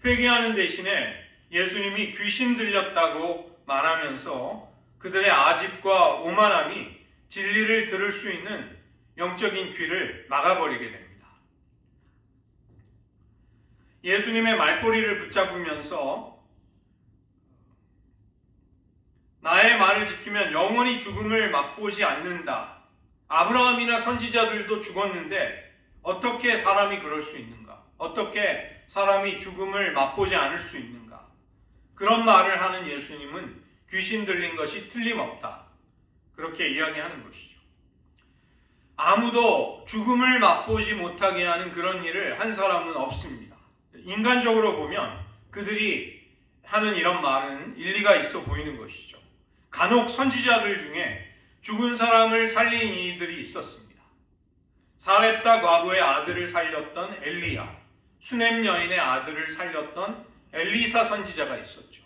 회개하는 대신에 예수님이 귀신 들렸다고 말하면서 그들의 아집과 오만함이 진리를 들을 수 있는 영적인 귀를 막아버리게 됩니다. 예수님의 말꼬리를 붙잡으면서 나의 말을 지키면 영원히 죽음을 맛보지 않는다. 아브라함이나 선지자들도 죽었는데 어떻게 사람이 그럴 수 있는가? 어떻게 사람이 죽음을 맛보지 않을 수 있는가? 그런 말을 하는 예수님은 귀신 들린 것이 틀림없다, 그렇게 이야기하는 것이죠. 아무도 죽음을 맛보지 못하게 하는 그런 일을 한 사람은 없습니다. 인간적으로 보면 그들이 하는 이런 말은 일리가 있어 보이는 것이죠. 간혹 선지자들 중에 죽은 사람을 살린 이들이 있었습니다. 사렙다 과부의 아들을 살렸던 엘리야, 수넴 여인의 아들을 살렸던 엘리사 선지자가 있었죠.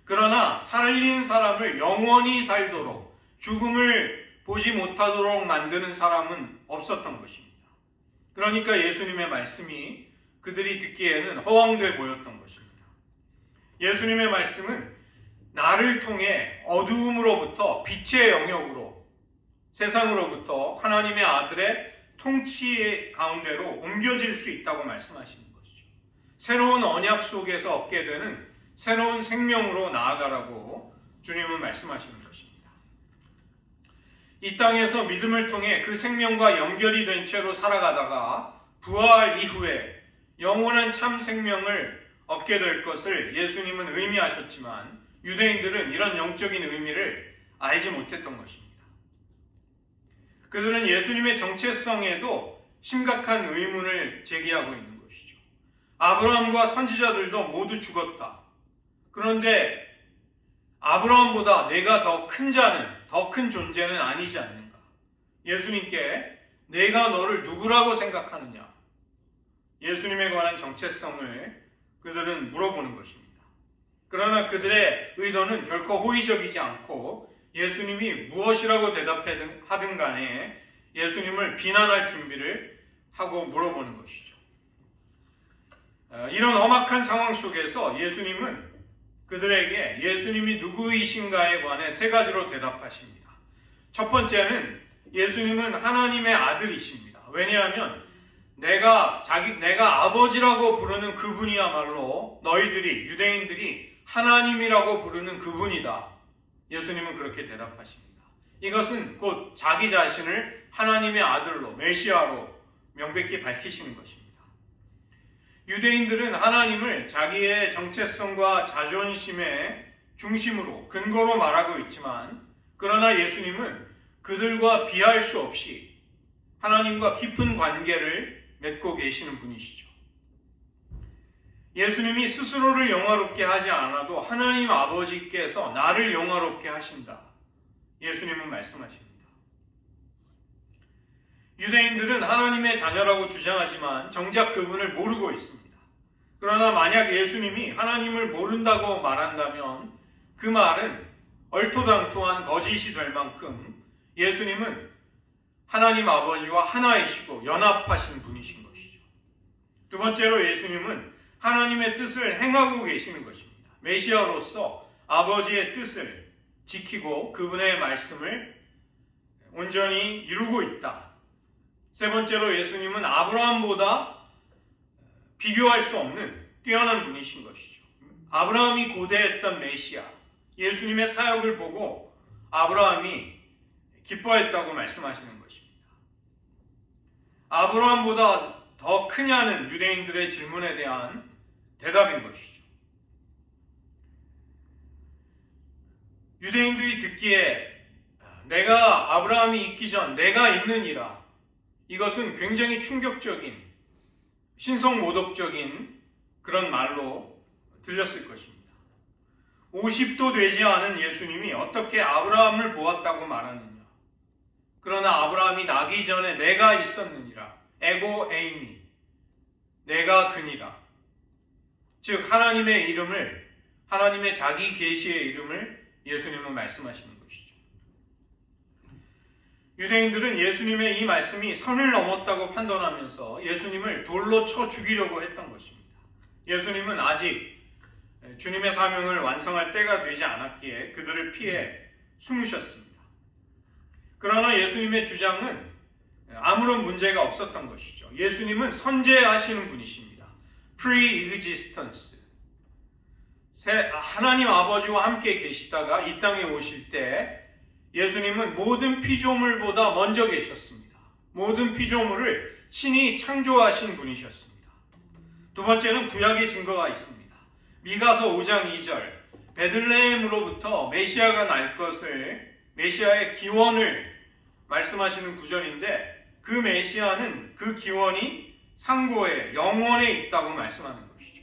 그러나 살린 사람을 영원히 살도록 죽음을 보지 못하도록 만드는 사람은 없었던 것입니다. 그러니까 예수님의 말씀이 그들이 듣기에는 허황돼 보였던 것입니다. 예수님의 말씀은 나를 통해 어두움으로부터 빛의 영역으로, 세상으로부터 하나님의 아들의 통치 가운데로 옮겨질 수 있다고 말씀하시는 것이죠. 새로운 언약 속에서 얻게 되는 새로운 생명으로 나아가라고 주님은 말씀하시는 것입니다. 이 땅에서 믿음을 통해 그 생명과 연결이 된 채로 살아가다가 부활 이후에 영원한 참 생명을 얻게 될 것을 예수님은 의미하셨지만 유대인들은 이런 영적인 의미를 알지 못했던 것입니다. 그들은 예수님의 정체성에도 심각한 의문을 제기하고 있는 것이죠. 아브라함과 선지자들도 모두 죽었다. 그런데 아브라함보다 내가 더 큰 자는, 더 큰 존재는 아니지 않는가? 예수님께 내가 너를 누구라고 생각하느냐? 예수님에 관한 정체성을 그들은 물어보는 것입니다. 그러나 그들의 의도는 결코 호의적이지 않고 예수님이 무엇이라고 대답하든 간에 예수님을 비난할 준비를 하고 물어보는 것이죠. 이런 험악한 상황 속에서 예수님은 그들에게 예수님이 누구이신가에 관해 세 가지로 대답하십니다. 첫 번째는 예수님은 하나님의 아들이십니다. 왜냐하면 내가 아버지라고 부르는 그분이야말로 너희들이, 유대인들이 하나님이라고 부르는 그분이다. 예수님은 그렇게 대답하십니다. 이것은 곧 자기 자신을 하나님의 아들로, 메시아로 명백히 밝히시는 것입니다. 유대인들은 하나님을 자기의 정체성과 자존심의 중심으로, 근거로 말하고 있지만, 그러나 예수님은 그들과 비할 수 없이 하나님과 깊은 관계를 맺고 계시는 분이시죠. 예수님이 스스로를 영화롭게 하지 않아도 하나님 아버지께서 나를 영화롭게 하신다. 예수님은 말씀하십니다. 유대인들은 하나님의 자녀라고 주장하지만 정작 그분을 모르고 있습니다. 그러나 만약 예수님이 하나님을 모른다고 말한다면 그 말은 얼토당토한 거짓이 될 만큼 예수님은 하나님 아버지와 하나이시고 연합하신 분이신 것이죠. 두 번째로 예수님은 하나님의 뜻을 행하고 계시는 것입니다. 메시아로서 아버지의 뜻을 지키고 그분의 말씀을 온전히 이루고 있다. 세 번째로 예수님은 아브라함보다 비교할 수 없는 뛰어난 분이신 것이죠. 아브라함이 고대했던 메시아, 예수님의 사역을 보고 아브라함이 기뻐했다고 말씀하시는 것입니다. 아브라함보다 더 크냐는 유대인들의 질문에 대한 대답인 것이죠. 유대인들이 듣기에 내가 아브라함이 있기 전 내가 있느니라, 이것은 굉장히 충격적인, 신성모독적인 그런 말로 들렸을 것입니다. 50도 되지 않은 예수님이 어떻게 아브라함을 보았다고 말하느냐. 그러나 아브라함이 나기 전에 내가 있었느니라. 에고 에이미, 내가 그니라. 즉 하나님의 이름을, 하나님의 자기 계시의 이름을 예수님은 말씀하시는 것이죠. 유대인들은 예수님의 이 말씀이 선을 넘었다고 판단하면서 예수님을 돌로 쳐 죽이려고 했던 것입니다. 예수님은 아직 주님의 사명을 완성할 때가 되지 않았기에 그들을 피해 숨으셨습니다. 그러나 예수님의 주장은 아무런 문제가 없었던 것이죠. 예수님은 선재하시는 분이십니다. pre-existence. 하나님 아버지와 함께 계시다가 이 땅에 오실 때 예수님은 모든 피조물보다 먼저 계셨습니다. 모든 피조물을 친히 창조하신 분이셨습니다. 두 번째는 구약의 증거가 있습니다. 미가서 5장 2절, 베들레헴으로부터 메시아가 날 것을, 메시아의 기원을 말씀하시는 구절인데 그 메시아는, 그 기원이 상고에, 영원에 있다고 말씀하는 것이죠.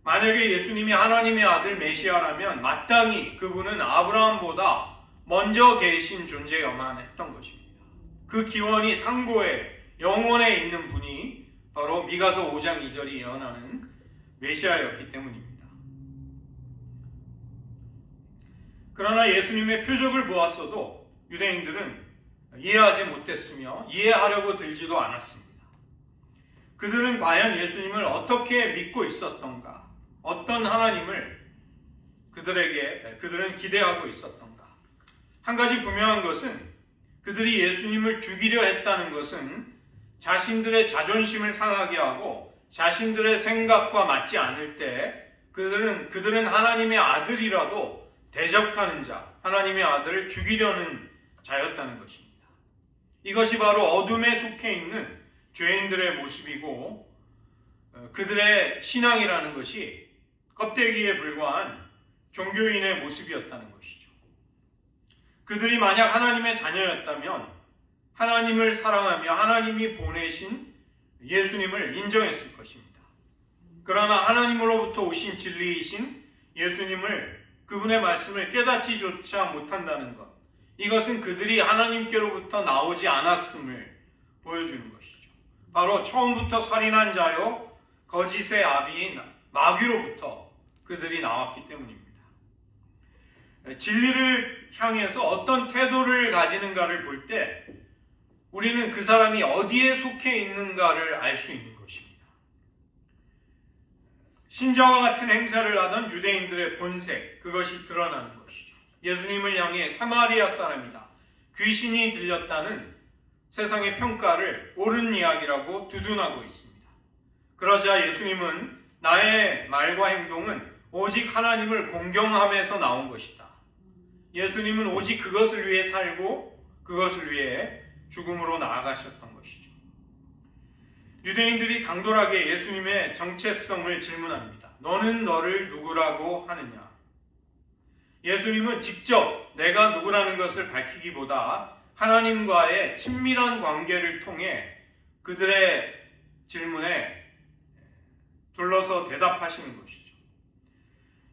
만약에 예수님이 하나님의 아들 메시아라면 마땅히 그분은 아브라함보다 먼저 계신 존재여만 했던 것입니다. 그 기원이 상고에 영원에 있는 분이 바로 미가서 5장 2절이 예언하는 메시아였기 때문입니다. 그러나 예수님의 표적을 보았어도 유대인들은 이해하지 못했으며 이해하려고 들지도 않았습니다. 그들은 과연 예수님을 어떻게 믿고 있었던가? 어떤 하나님을 그들은 기대하고 있었던가? 한 가지 분명한 것은 그들이 예수님을 죽이려 했다는 것은 자신들의 자존심을 상하게 하고 자신들의 생각과 맞지 않을 때 그들은 하나님의 아들이라도 대적하는 자, 하나님의 아들을 죽이려는 자였다는 것입니다. 이것이 바로 어둠에 속해 있는 죄인들의 모습이고 그들의 신앙이라는 것이 껍데기에 불과한 종교인의 모습이었다는 것이죠. 그들이 만약 하나님의 자녀였다면 하나님을 사랑하며 하나님이 보내신 예수님을 인정했을 것입니다. 그러나 하나님으로부터 오신 진리이신 예수님을 그분의 말씀을 깨닫지조차 못한다는 것, 이것은 그들이 하나님께로부터 나오지 않았음을 보여주는 것이죠. 바로 처음부터 살인한 자요 거짓의 아비인 마귀로부터 그들이 나왔기 때문입니다. 진리를 향해서 어떤 태도를 가지는가를 볼 때 우리는 그 사람이 어디에 속해 있는가를 알 수 있는 것입니다. 신자와 같은 행사를 하던 유대인들의 본색, 그것이 드러나는 것이죠. 예수님을 향해 사마리아 사람이다, 귀신이 들렸다는 세상의 평가를 옳은 이야기라고 두둔하고 있습니다. 그러자 예수님은 나의 말과 행동은 오직 하나님을 공경함에서 나온 것이다. 예수님은 오직 그것을 위해 살고 그것을 위해 죽음으로 나아가셨던 것이죠. 유대인들이 당돌하게 예수님의 정체성을 질문합니다. 너는 너를 누구라고 하느냐? 예수님은 직접 내가 누구라는 것을 밝히기보다 하나님과의 친밀한 관계를 통해 그들의 질문에 둘러서 대답하시는 것이죠.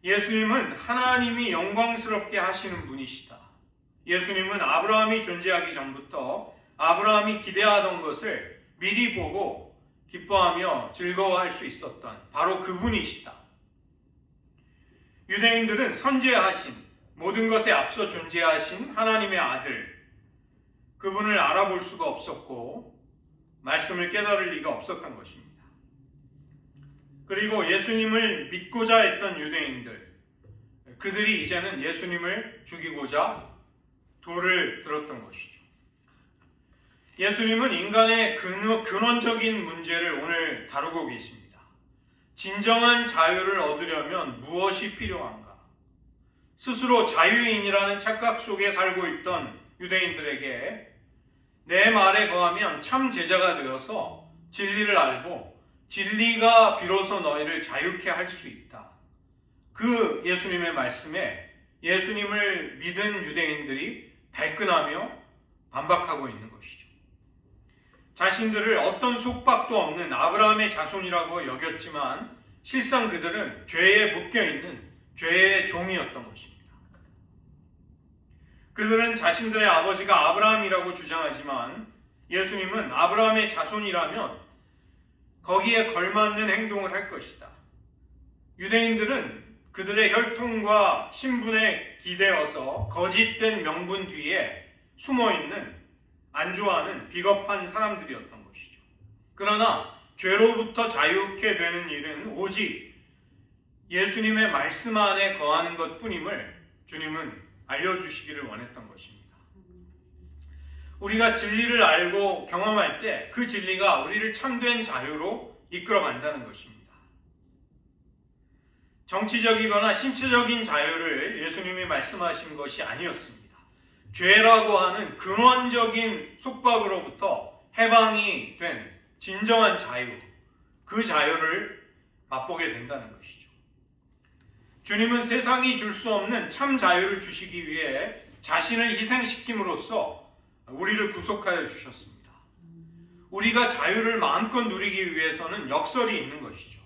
예수님은 하나님이 영광스럽게 하시는 분이시다. 예수님은 아브라함이 존재하기 전부터 아브라함이 기대하던 것을 미리 보고 기뻐하며 즐거워할 수 있었던 바로 그분이시다. 유대인들은 선지하신, 모든 것에 앞서 존재하신 하나님의 아들, 그분을 알아볼 수가 없었고 말씀을 깨달을 리가 없었던 것입니다. 그리고 예수님을 믿고자 했던 유대인들, 그들이 이제는 예수님을 죽이고자 돌을 들었던 것이죠. 예수님은 인간의 근원적인 문제를 오늘 다루고 계십니다. 진정한 자유를 얻으려면 무엇이 필요한가? 스스로 자유인이라는 착각 속에 살고 있던 유대인들에게 내 말에 거하면 참 제자가 되어서 진리를 알고 진리가 비로소 너희를 자유케 할 수 있다. 그 예수님의 말씀에 예수님을 믿은 유대인들이 발끈하며 반박하고 있는 것이죠. 자신들을 어떤 속박도 없는 아브라함의 자손이라고 여겼지만 실상 그들은 죄에 묶여있는 죄의 종이었던 것입니다. 그들은 자신들의 아버지가 아브라함이라고 주장하지만 예수님은 아브라함의 자손이라면 거기에 걸맞는 행동을 할 것이다. 유대인들은 그들의 혈통과 신분에 기대어서 거짓된 명분 뒤에 숨어있는 안주하는 비겁한 사람들이었던 것이죠. 그러나 죄로부터 자유케 되는 일은 오직 예수님의 말씀 안에 거하는 것뿐임을 주님은 알려주시기를 원했던 것입니다. 우리가 진리를 알고 경험할 때 그 진리가 우리를 참된 자유로 이끌어간다는 것입니다. 정치적이거나 신체적인 자유를 예수님이 말씀하신 것이 아니었습니다. 죄라고 하는 근원적인 속박으로부터 해방이 된 진정한 자유, 그 자유를 맛보게 된다는 것이죠. 주님은 세상이 줄 수 없는 참 자유를 주시기 위해 자신을 희생시킴으로써 우리를 구속하여 주셨습니다. 우리가 자유를 마음껏 누리기 위해서는 역설이 있는 것이죠.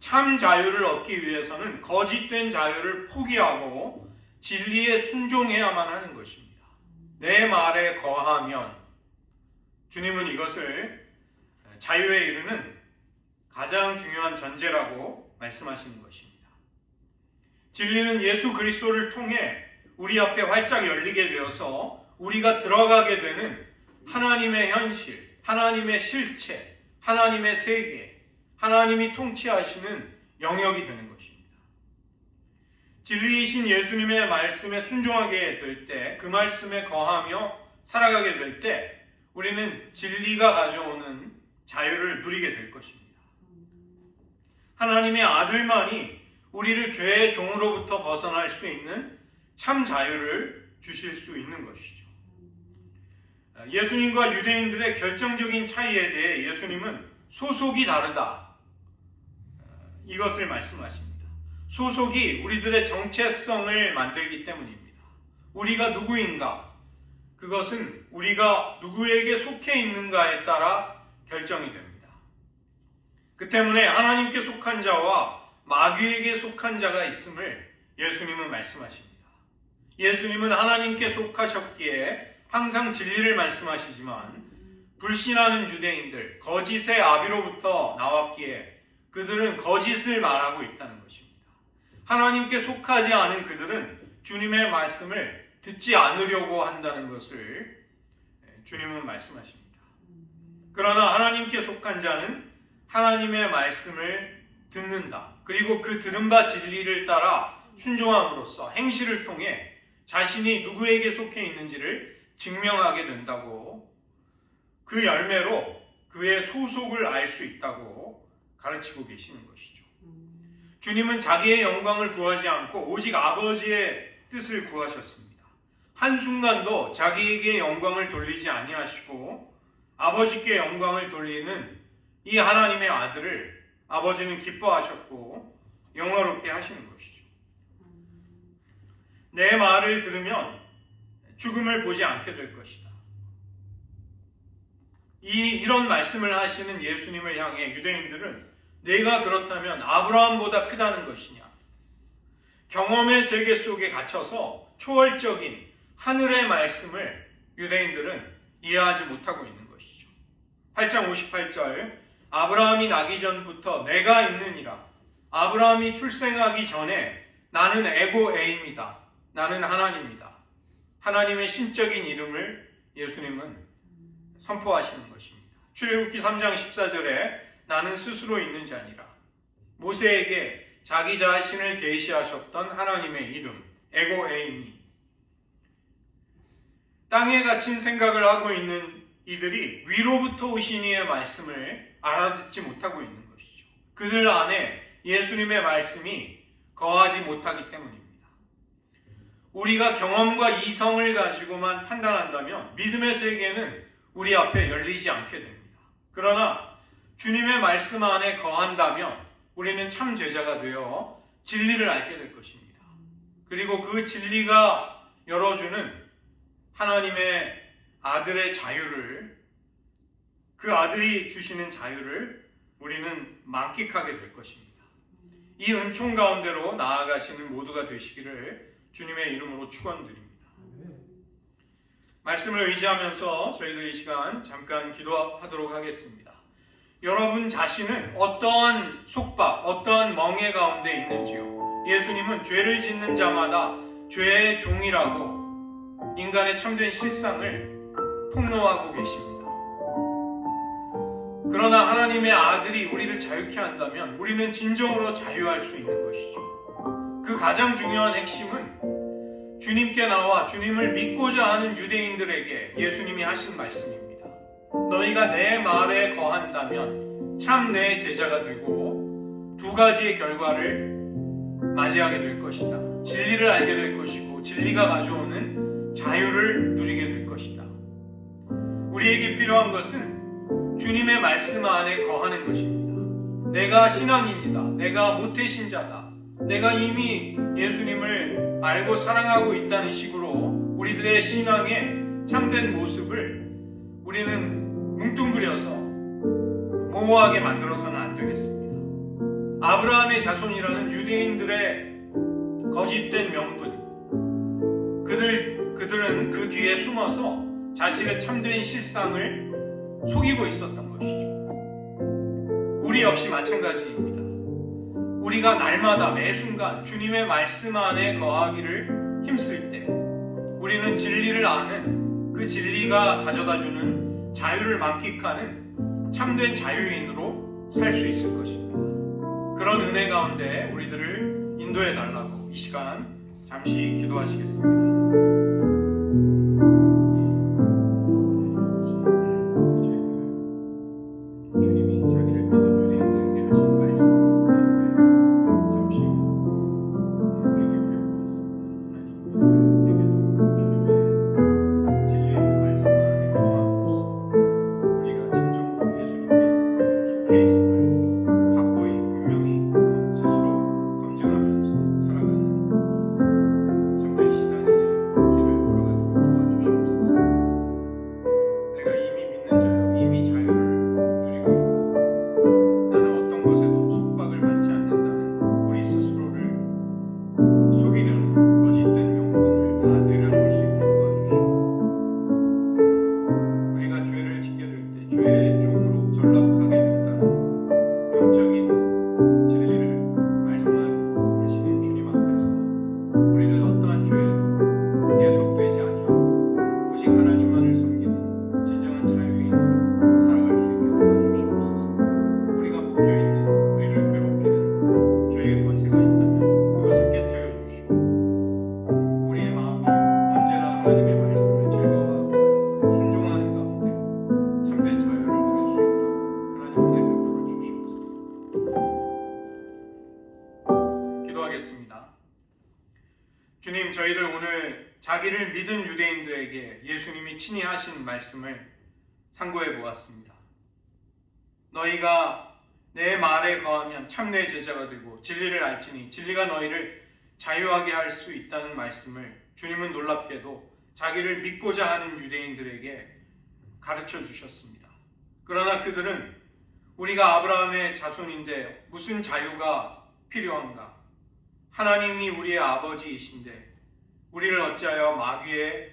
참 자유를 얻기 위해서는 거짓된 자유를 포기하고 진리에 순종해야만 하는 것입니다. 내 말에 거하면 주님은 이것을 자유에 이르는 가장 중요한 전제라고 말씀하시는 것입니다. 진리는 예수 그리스도를 통해 우리 앞에 활짝 열리게 되어서 우리가 들어가게 되는 하나님의 현실, 하나님의 실체, 하나님의 세계, 하나님이 통치하시는 영역이 되는 것입니다. 진리이신 예수님의 말씀에 순종하게 될 때, 그 말씀에 거하며 살아가게 될 때 우리는 진리가 가져오는 자유를 누리게 될 것입니다. 하나님의 아들만이 우리를 죄의 종으로부터 벗어날 수 있는 참 자유를 주실 수 있는 것이죠. 예수님과 유대인들의 결정적인 차이에 대해 예수님은 소속이 다르다, 이것을 말씀하십니다. 소속이 우리들의 정체성을 만들기 때문입니다. 우리가 누구인가, 그것은 우리가 누구에게 속해 있는가에 따라 결정이 됩니다. 그 때문에 하나님께 속한 자와 마귀에게 속한 자가 있음을 예수님은 말씀하십니다. 예수님은 하나님께 속하셨기에 항상 진리를 말씀하시지만 불신하는 유대인들, 거짓의 아비로부터 나왔기에 그들은 거짓을 말하고 있다는 것입니다. 하나님께 속하지 않은 그들은 주님의 말씀을 듣지 않으려고 한다는 것을 주님은 말씀하십니다. 그러나 하나님께 속한 자는 하나님의 말씀을 듣는다. 그리고 그 들은 바 진리를 따라 순종함으로써 행실을 통해 자신이 누구에게 속해 있는지를 증명하게 된다고, 그 열매로 그의 소속을 알 수 있다고 가르치고 계시는 것이죠. 주님은 자기의 영광을 구하지 않고 오직 아버지의 뜻을 구하셨습니다. 한순간도 자기에게 영광을 돌리지 아니하시고 아버지께 영광을 돌리는 이 하나님의 아들을 아버지는 기뻐하셨고 영화롭게 하시는 것이죠. 내 말을 들으면 죽음을 보지 않게 될 것이다. 이런 말씀을 하시는 예수님을 향해 유대인들은 내가 그렇다면 아브라함보다 크다는 것이냐, 경험의 세계 속에 갇혀서 초월적인 하늘의 말씀을 유대인들은 이해하지 못하고 있는 것이죠. 8장 58절, 아브라함이 나기 전부터 내가 있느니라. 아브라함이 출생하기 전에 나는 에고에임이다. 나는 하나님이다. 하나님의 신적인 이름을 예수님은 선포하시는 것입니다. 출애굽기 3장 14절에 나는 스스로 있는 자니라. 모세에게 자기 자신을 계시하셨던 하나님의 이름 에고에임이, 땅에 갇힌 생각을 하고 있는 이들이 위로부터 오신 이의 말씀을 알아듣지 못하고 있는 것이죠. 그들 안에 예수님의 말씀이 거하지 못하기 때문입니다. 우리가 경험과 이성을 가지고만 판단한다면 믿음의 세계는 우리 앞에 열리지 않게 됩니다. 그러나 주님의 말씀 안에 거한다면 우리는 참 제자가 되어 진리를 알게 될 것입니다. 그리고 그 진리가 열어주는 하나님의 아들의 자유를, 그 아들이 주시는 자유를 우리는 만끽하게 될 것입니다. 이 은총 가운데로 나아가시는 모두가 되시기를 주님의 이름으로 축원드립니다. 말씀을 의지하면서 저희들 이 시간 잠깐 기도하도록 하겠습니다. 여러분 자신은 어떠한 속박, 어떠한 멍에 가운데 있는지요? 예수님은 죄를 짓는 자마다 죄의 종이라고 인간의 참된 실상을 폭로하고 계십니다. 그러나 하나님의 아들이 우리를 자유케 한다면 우리는 진정으로 자유할 수 있는 것이죠. 그 가장 중요한 핵심은 주님께 나와 주님을 믿고자 하는 유대인들에게 예수님이 하신 말씀입니다. 너희가 내 말에 거한다면 참 내 제자가 되고 두 가지의 결과를 맞이하게 될 것이다. 진리를 알게 될 것이고 진리가 가져오는 자유를 누리게 될 것이다. 우리에게 필요한 것은 주님의 말씀 안에 거하는 것입니다. 내가 신앙인이다. 내가 모태신자다. 내가 이미 예수님을 알고 사랑하고 있다는 식으로 우리들의 신앙의 참된 모습을 우리는 뭉뚱그려서 모호하게 만들어서는 안 되겠습니다. 아브라함의 자손이라는 유대인들의 거짓된 명분, 그들은 그 뒤에 숨어서 자신의 참된 실상을 속이고 있었던 것이죠. 우리 역시 마찬가지입니다. 우리가 날마다 매 순간 주님의 말씀 안에 거하기를 힘쓸 때 우리는 진리를 아는, 그 진리가 가져다주는 자유를 만끽하는 참된 자유인으로 살 수 있을 것입니다. 그런 은혜 가운데 우리들을 인도해 달라고 이 시간 잠시 기도하시겠습니다. 주님이 자기를 믿은 유대인들에게 하신 말씀 잠시 귀 기울여 보겠습니다. 하나님에게도 주님의 진리의 그 말씀 안에 거함으로써 우리가 진정으로 예수님께 속해 있음을 확고히 분명히 스스로 검증하면서 살아가는 참된 신앙인의 길을 걸어가도록 도와주시옵소서. 내가 이미 믿는 자요, 이미 자유를 누리고 있고 나는 어떤 것에도 속박을 받지 않는다는 우리 스스로를 속이려는 거짓된 명분을 다 내려놓을 수 있게 도와주시고, 우리가 죄를 짓게 될 때 죄의 종으로 전락하게 된다는 영적인 진리를 말씀하시는 주님 앞에서 우리는 어떠한 죄에도 예속되지 아니하고 오직 하나님만을 섬기는 진정한 자유인으로 살아갈 수 있게 도와주시옵소서. 우리가 묶여있는, 우리를 괴롭히는 죄의 권세가 있다면 그것을 깨뜨려 주시고 우리의 마음이 언제나 하나님의 말씀을 즐거워하고 순종하는 가운데 참된 자유를 누릴 수 있도록 하나님 은혜 베풀어 주시옵소서. 기도하겠습니다. 주님, 저희들 오늘 자기를 믿은 유대인들에게 예수님이 친히 하신 말씀을 상고해 보았습니다. 너희가 내 말에 거하면 참 내 제자가 되고 진리를 알지니 진리가 너희를 자유하게 할 수 있다는 말씀을 주님은 놀랍게도 자기를 믿고자 하는 유대인들에게 가르쳐 주셨습니다. 그러나 그들은 우리가 아브라함의 자손인데 무슨 자유가 필요한가? 하나님이 우리의 아버지이신데 우리를 어찌하여 마귀의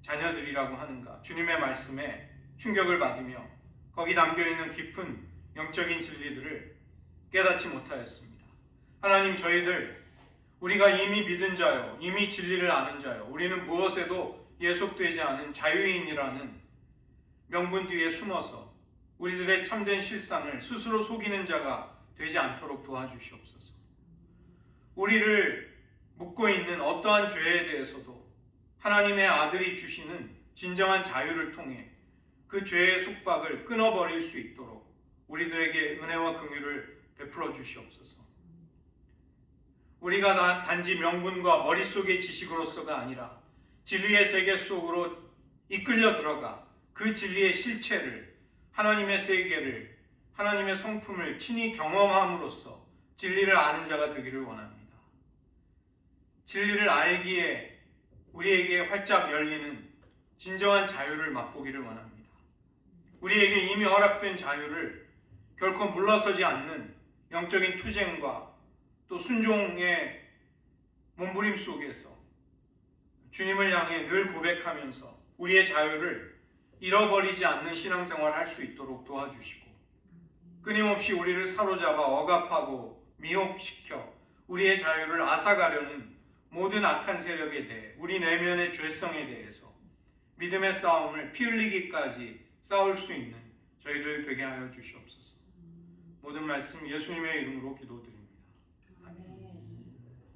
자녀들이라고 하는가? 주님의 말씀에 충격을 받으며 거기 담겨있는 깊은 영적인 진리들을 깨닫지 못하였습니다. 하나님, 저희들 우리가 이미 믿은 자요, 이미 진리를 아는 자요, 우리는 무엇에도 예속되지 않은 자유인이라는 명분 뒤에 숨어서 우리들의 참된 실상을 스스로 속이는 자가 되지 않도록 도와주시옵소서. 우리를 묶고 있는 어떠한 죄에 대해서도 하나님의 아들이 주시는 진정한 자유를 통해 그 죄의 속박을 끊어버릴 수 있도록 우리들에게 은혜와 긍휼을 베풀어 주시옵소서. 우리가 단지 명분과 머릿속의 지식으로서가 아니라 진리의 세계 속으로 이끌려 들어가 그 진리의 실체를, 하나님의 세계를, 하나님의 성품을 친히 경험함으로써 진리를 아는 자가 되기를 원합니다. 진리를 알기에 우리에게 활짝 열리는 진정한 자유를 맛보기를 원합니다. 우리에게 이미 허락된 자유를 결코 물러서지 않는 영적인 투쟁과 또 순종의 몸부림 속에서 주님을 향해 늘 고백하면서 우리의 자유를 잃어버리지 않는 신앙생활을 할 수 있도록 도와주시고, 끊임없이 우리를 사로잡아 억압하고 미혹시켜 우리의 자유를 앗아가려는 모든 악한 세력에 대해, 우리 내면의 죄성에 대해서 믿음의 싸움을 피 흘리기까지 싸울 수 있는 저희들 되게 하여 주시옵소서. 모든 말씀 예수님의 이름으로 기도드립니다.